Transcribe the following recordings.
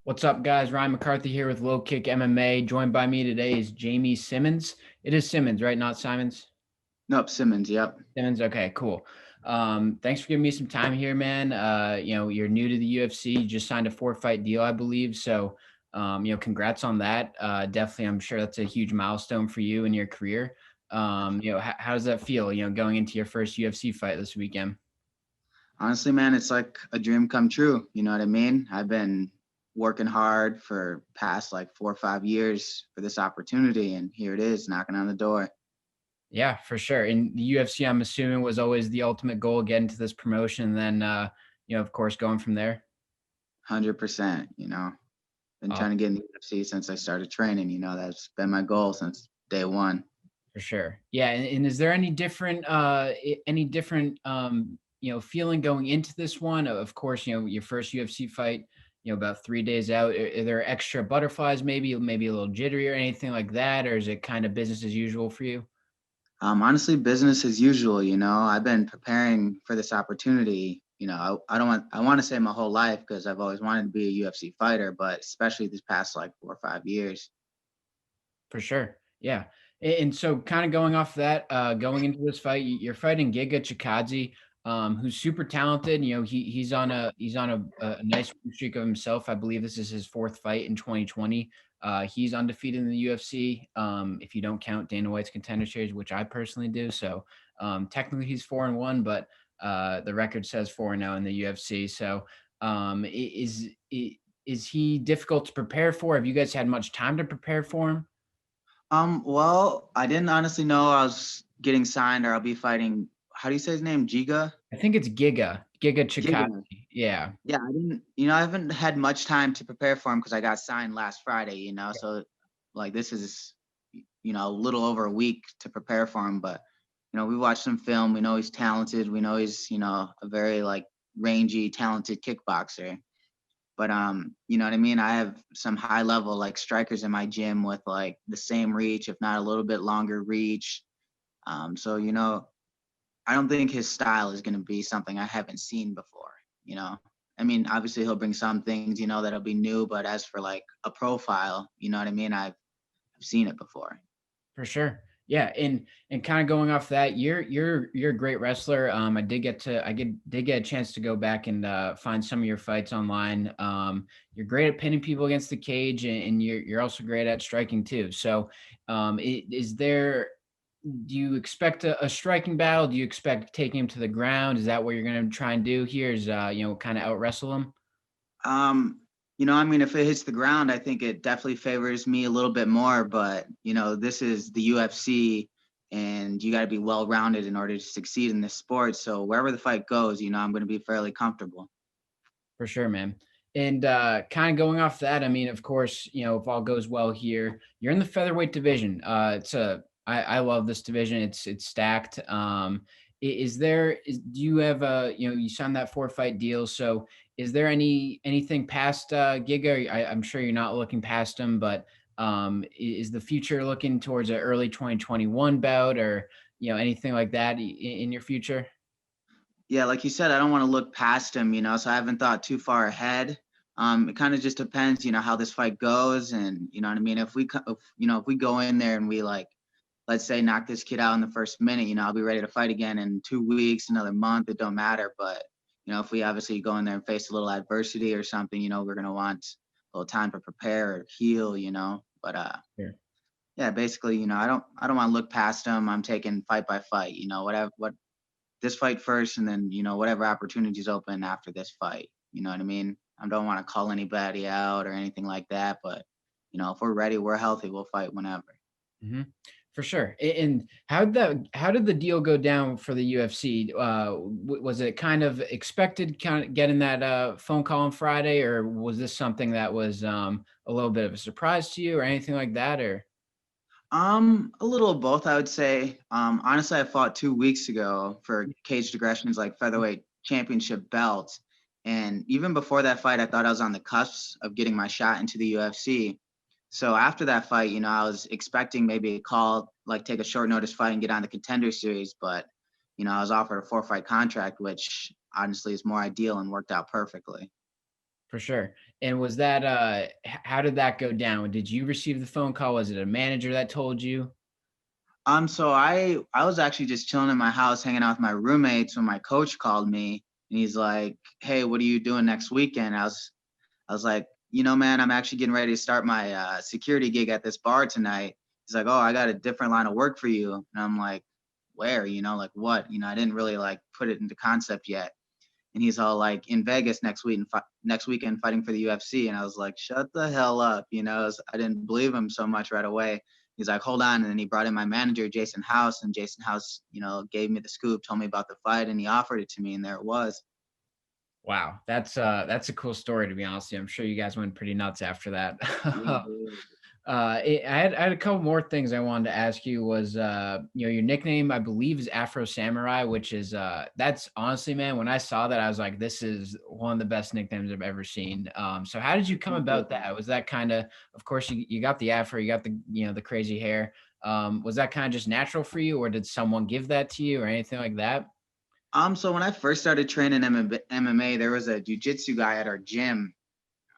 What's up, guys? Ryan MacCarthy here with LowKick MMA. Joined by me today is Jamey Simmons. It is Simmons, right? Not Simons? Nope, Simmons. Yep. Simmons. Okay, cool. Thanks for giving me some time here, man. You're new to the UFC. You just signed a 4-fight deal, I believe. So, congrats on that. Definitely, I'm sure that's a huge milestone for you in your career. How does that feel? Going into your first UFC fight this weekend. Honestly, man, it's like a dream come true. You know what I mean? I've been working hard for past like 4 or 5 years for this opportunity, and here it is, knocking on the door. Yeah, for sure. And the UFC, I'm assuming, was always the ultimate goal, getting to this promotion, and then of course, going from there. 100%. Been Uh, trying to get in the UFC since I started training. That's been my goal since day one. for sure. Yeah, and is there any different feeling going into this one? Of course, your first UFC fight, about 3 days out. Are there extra butterflies, maybe a little jittery or anything like that, or is it kind of business as usual for you? Honestly, business as usual. I've been preparing for this opportunity. I don't want I want to say my whole life because I've always wanted to be a UFC fighter, but especially these past like 4 or 5 years. For sure. Yeah. And so kind of going off that, going into this fight, you're fighting Giga Chikadze, who's super talented. He's on a nice win streak of himself. I believe this is his fourth fight in 2020. He's undefeated in the UFC. If you don't count Dana White's Contender Series, which I personally do. So technically he's 4-1, but the record says 4-0 in the UFC. So is he difficult to prepare for? Have you guys had much time to prepare for him? Well, I didn't honestly know I was getting signed or I'll be fighting. How do you say his name? Jiga? I think it's Giga Chikadze. Jiga. Yeah. Yeah, I didn't, I haven't had much time to prepare for him because I got signed last Friday, so like this is, a little over a week to prepare for him. But, we watched some film. We know he's talented. We know he's, a very like rangy, talented kickboxer. But you know what I mean? I have some high level like strikers in my gym with like the same reach, if not a little bit longer reach. So I don't think his style is gonna be something I haven't seen before, you know. I mean, obviously he'll bring some things, that'll be new, but as for like a profile, you know what I mean? I've seen it before. For sure. Yeah, and kind of going off that, you're a great wrestler. I did get a chance to go back and find some of your fights online. You're great at pinning people against the cage, and you're also great at striking too. So, is there? Do you expect a striking battle? Do you expect taking him to the ground? Is that what you're going to try and do here? Is kind of out wrestle him? I mean, if it hits the ground, I think it definitely favors me a little bit more. But this is the UFC, and you got to be well rounded in order to succeed in this sport. So wherever the fight goes, I'm going to be fairly comfortable. For sure, man. And kind of going off that, I mean, of course, if all goes well here, you're in the featherweight division. I love this division. It's stacked. Do you have you signed that 4-fight deal? So is there anything past Giga? I'm sure you're not looking past him, but is the future looking towards an early 2021 bout or anything like that in your future? Yeah, like you said, I don't want to look past him, so I haven't thought too far ahead. It kind of just depends, how this fight goes, and you know what I mean. If we go in there and we like, let's say, knock this kid out in the first minute, I'll be ready to fight again in 2 weeks, another month. It don't matter. But if we obviously go in there and face a little adversity or something, we're gonna want a little time to prepare or heal, But Yeah. yeah, basically, I don't want to look past him. I'm taking fight by fight, what this fight first, and then whatever opportunities open after this fight. You know what I mean? I don't want to call anybody out or anything like that, but if we're ready, we're healthy, we'll fight whenever. Mhm. For sure. And how did the deal go down for the UFC? Was it kind of expected, kind of getting that phone call on Friday, or was this something that was a little bit of a surprise to you, or anything like that? Or A little of both, I would say. Honestly, I fought 2 weeks ago for Caged Aggression's like featherweight championship belt, and even before that fight, I thought I was on the cusp of getting my shot into the UFC. So after that fight, I was expecting maybe a call, like take a short notice fight and get on the Contender Series, but I was offered a 4-fight contract, which honestly is more ideal and worked out perfectly. For sure. And was that, how did that go down? Did you receive the phone call? Was it a manager that told you? So I was actually just chilling in my house, hanging out with my roommates when my coach called me, and he's like, "Hey, what are you doing next weekend?" I was like, man, I'm actually getting ready to start my security gig at this bar tonight. He's like, "Oh, I got a different line of work for you," and I'm like, "Where? Like what?" I didn't really like put it into concept yet. And he's all like, "In Vegas next weekend fighting for the UFC." And I was like, "Shut the hell up." I didn't believe him so much right away. He's like, "Hold on." And then he brought in my manager, Jason House, and Jason House, gave me the scoop, told me about the fight, and he offered it to me, and there it was. Wow, that's a cool story, to be honest with you. I'm sure you guys went pretty nuts after that. I had a couple more things I wanted to ask you was, your nickname, I believe, is Afro Samurai, which is, that's honestly, man, when I saw that, I was like, this is one of the best nicknames I've ever seen. So how did you come about that? Was that kind of course, you got the Afro, you got the crazy hair. Was that kind of just natural for you, or did someone give that to you or anything like that? So when I first started training MMA, there was a jujitsu guy at our gym.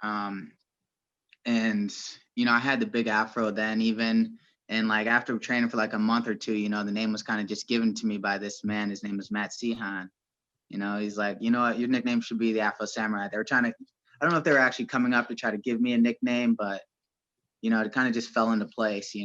Um, and I had the big afro then even, and like after training for like a month or two, the name was kind of just given to me by this man. His name was Matt Sehan. He's like, "You know what, your nickname should be the Afro Samurai." They were trying to, I don't know if they were actually coming up to try to give me a nickname, but it kind of just fell into place.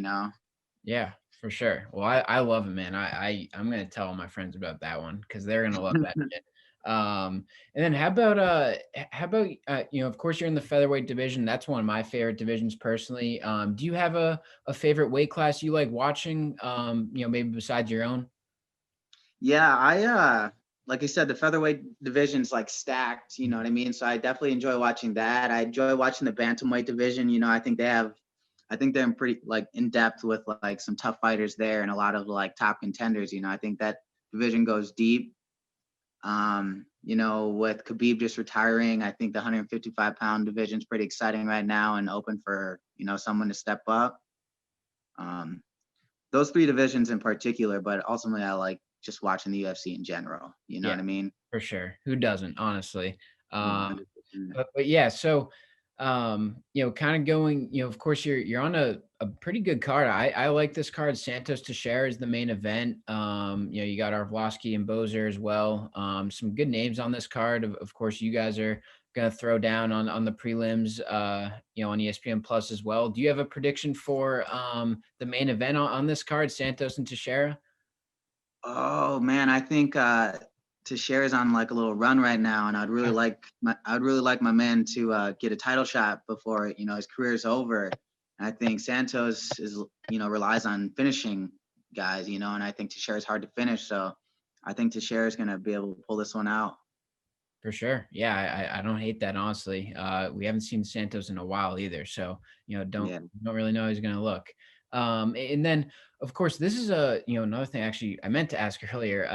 Yeah, for sure. Well, I love it, man. I'm gonna tell all my friends about that one because they're gonna love that shit. And then how about of course you're in the featherweight division. That's one of my favorite divisions personally. Do you have a favorite weight class you like watching? Maybe besides your own. Yeah, like I said, the featherweight division's like stacked, you know what I mean? So I definitely enjoy watching that. I enjoy watching the bantamweight division. I think they're in pretty like in depth with like some tough fighters there and a lot of like top contenders. I think that division goes deep. With Khabib just retiring, I think the 155-pound division is pretty exciting right now and open for, someone to step up. Um, those three divisions in particular, but ultimately I like just watching the UFC in general. You know Yeah, what I mean? for sure. Who doesn't, honestly? Yeah, Um, 100%. but yeah, so kind of going, of course you're on a pretty good card. I like this card. Santos Teixeira is the main event. You got Arvlovsky and Bozer as well. Some good names on this card. Of course, you guys are gonna throw down on the prelims, on ESPN Plus as well. Do you have a prediction for the main event on this card, Santos and Teixeira? Oh man, I think Teixeira's on like a little run right now, and I'd really like my man to get a title shot before his career is over. And I think Santos is relies on finishing guys, and I think Teixeira's hard to finish, so I think Teixeira's gonna be able to pull this one out. For sure. Yeah, I don't hate that, honestly. We haven't seen Santos in a while either, so Yeah. don't really know how he's gonna look. And then of course this is another thing actually I meant to ask earlier.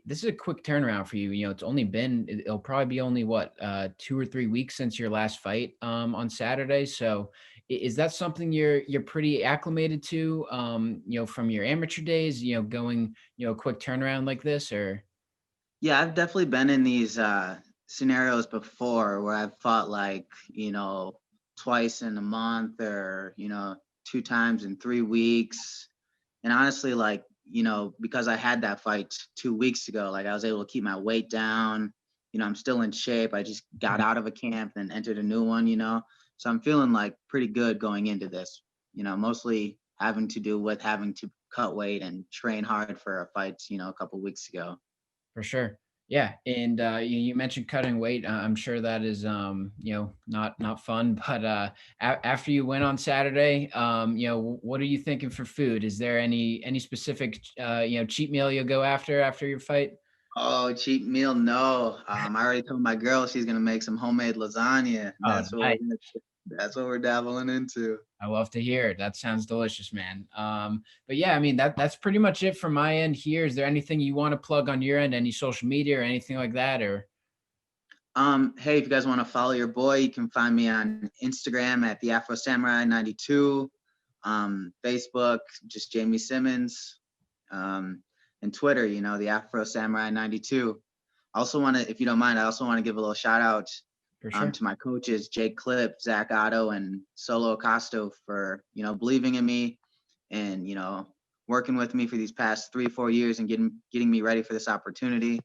This is a quick turnaround for you. It's only been it'll probably be only what 2 or 3 weeks since your last fight on Saturday. So is that something you're pretty acclimated to? From your amateur days, going a quick turnaround like this or Yeah, I've definitely been in these scenarios before where I've fought like, twice in a month or, two times in 3 weeks. And honestly, like, because I had that fight 2 weeks ago, like I was able to keep my weight down. I'm still in shape. I just got out of a camp and entered a new one. So I'm feeling like pretty good going into this, mostly having to do with having to cut weight and train hard for a fight, a couple weeks ago. For sure. Yeah, and, you mentioned cutting weight. I'm sure that is, not fun, but, after you went on Saturday, what are you thinking for food? Is there any specific, cheat meal you'll go after your fight? Oh, cheap meal? No. I already told my girl she's gonna make some homemade lasagna. Oh, nice. That's what we're dabbling into. I love to hear it. That sounds delicious, man. But yeah, I mean, that's pretty much it from my end here. Is there anything you wanna plug on your end? Any social media or anything like that, or Hey, if you guys want to follow your boy, you can find me on Instagram at the Afro Samurai 92, Facebook, just Jamey Simmons, and Twitter, the Afro Samurai 92. I also want to, if you don't mind, I also want to give a little shout out For sure. To my coaches, Jake Clip, Zach Otto, and Solo Acosto for, believing in me and, working with me for these past 3, 4 years and getting me ready for this opportunity.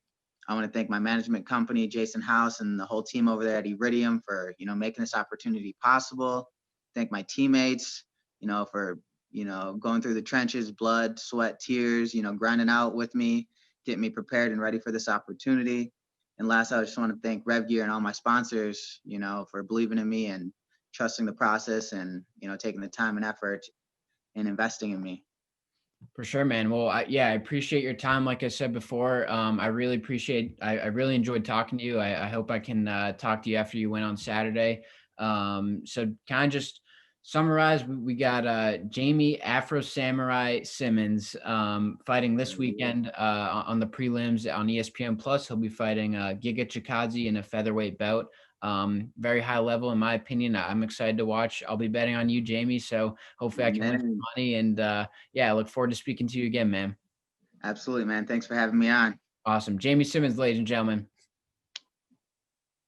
I want to thank my management company, Jason House, and the whole team over there at Iridium for, making this opportunity possible. Thank my teammates, for, going through the trenches, blood, sweat, tears, grinding out with me, getting me prepared and ready for this opportunity. And last, I just want to thank RevGear and all my sponsors, for believing in me and trusting the process and, taking the time and effort and investing in me. For sure, man. Well, I appreciate your time. Like I said before, I really appreciate, I really enjoyed talking to you. I hope I can talk to you after you win on Saturday. So kind of just summarize, we got Jamey Afro Samurai Simmons fighting this weekend on the prelims on ESPN Plus. He'll be fighting Giga Chikadze in a featherweight bout. Very high level, in my opinion. I'm excited to watch. I'll be betting on you, Jamey. So hopefully I can win some money. And yeah, I look forward to speaking to you again, man. Absolutely, man. Thanks for having me on. Awesome. Jamey Simmons, ladies and gentlemen.